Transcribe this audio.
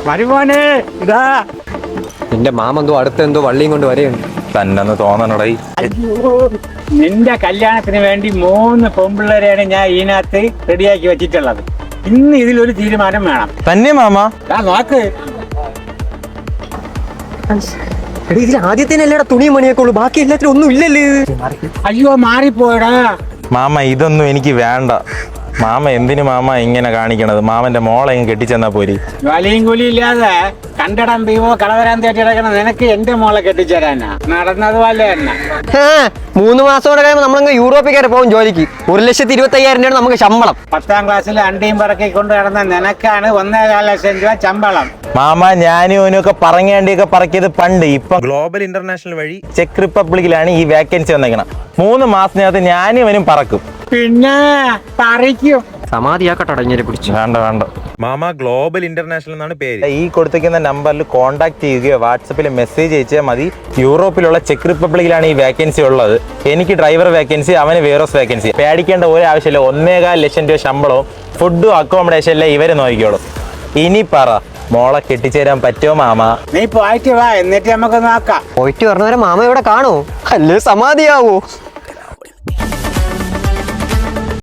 വരുമോനെ ഇതാ. നിന്റെ മാമെന്തോ അടുത്തെന്തോ വള്ളിയും കൊണ്ട് വരെയുണ്ട്. തന്നെ തോന്നണടേ. അയ്യോ, നിന്റെ കല്യാണത്തിന് വേണ്ടി 3 പെൺപിള്ളേരെയാണ് ഞാൻ ഇതിനകത്ത് റെഡിയാക്കി വെച്ചിട്ടുള്ളത്. ഇന്ന് ഇതിലൊരു തീരുമാനം വേണം. തന്നെ മാമ നോക്ക്. ഇതിൽ ആദ്യത്തേനല്ലേടാ തുണിയും മണിയൊക്കെ ഉള്ളു, ബാക്കി എല്ലാത്തിനും ഒന്നും ഇല്ലല്ലേ. അയ്യോ മാറിപ്പോയടാ. മാമ ഇതൊന്നും എനിക്ക് വേണ്ട. മാമ എന്തിനു മാമ ഇങ്ങനെ കാണിക്കണത്? മാമന്റെ മോളെ കെട്ടിച്ചെന്നാ പോരി. വലിയും കൂലിയും ഇല്ലാതെ കണ്ടടം പീവോ കളവരാൻ തേറ്റി കിടക്കണം. നിനക്ക് എന്റെ മോളെ കെട്ടിച്ചേരാനാ നടന്നത് പോലെ തന്നെ. 3 മാസത്തോടെ കഴിയുമ്പോൾ നമ്മളങ്ങ് യൂറോപ്പിൽ കയറി പോകും ജോലിക്ക്. 1,25,000 രൂപയാണ് നമുക്ക് ശമ്പളം. 10ാം ക്ലാസ്സിൽ അണ്ടിയും പറക്കി കൊണ്ട് നടന്ന നിനക്കാണ് 1,4 ലക്ഷം രൂപ ശമ്പളം. മാമ ഞാനും ഓനൊക്കെ പറങ്ങേണ്ടിയൊക്കെ പറക്കിയത് പണ്ട്. ഇപ്പൊ ഗ്ലോബൽ ഇന്റർനാഷണൽ വഴി ചെക്ക് റിപ്പബ്ലിക്കിലാണ് ഈ വേക്കൻസി വന്നേക്കണം. 3 മാസത്തിനകത്ത് ഞാനും ഇവനും പറക്കും. പിന്നെ പറിക്കും. സമാധിയാക്കട്ടെ ഇങ്ങനെ പിടിച്ചു. വേണ്ട വേണ്ട മാമ, ഗ്ലോബൽ ഇന്റർനാഷണൽ എന്നാണ് പേര്. ഈ കൊടുത്തിരിക്കുന്ന നമ്പറിൽ കോൺടാക്ട് ചെയ്യുകയോ വാട്സപ്പിൽ മെസ്സേജ് അയച്ചാൽ മതി. യൂറോപ്പിലുള്ള ചെക്ക് റിപ്പബ്ലിക്കിലാണ് ഈ വേക്കൻസി ഉള്ളത്. എനിക്ക് ഡ്രൈവർ വേക്കൻസി, അവന് വേറോസ് വേക്കൻസി. പേടിക്കേണ്ട ഒരു ആവശ്യമില്ല. 1,4 ലക്ഷം രൂപ ശമ്പളവും ഫുഡും അക്കോമഡേഷൻ എല്ലാം ഇവര് നോക്കിക്കോളും. ഇനി പറ, മോളെ കെട്ടിച്ചേരാൻ പറ്റുമോ മാമ? നീ പോയിട്ട് വാ, എന്നിട്ട് നമുക്ക് നോക്കാം. പോയിട്ട് പറഞ്ഞവരെ മാമ ഇവിടെ കാണൂ, അല്ലേ സമാധിയാവൂ.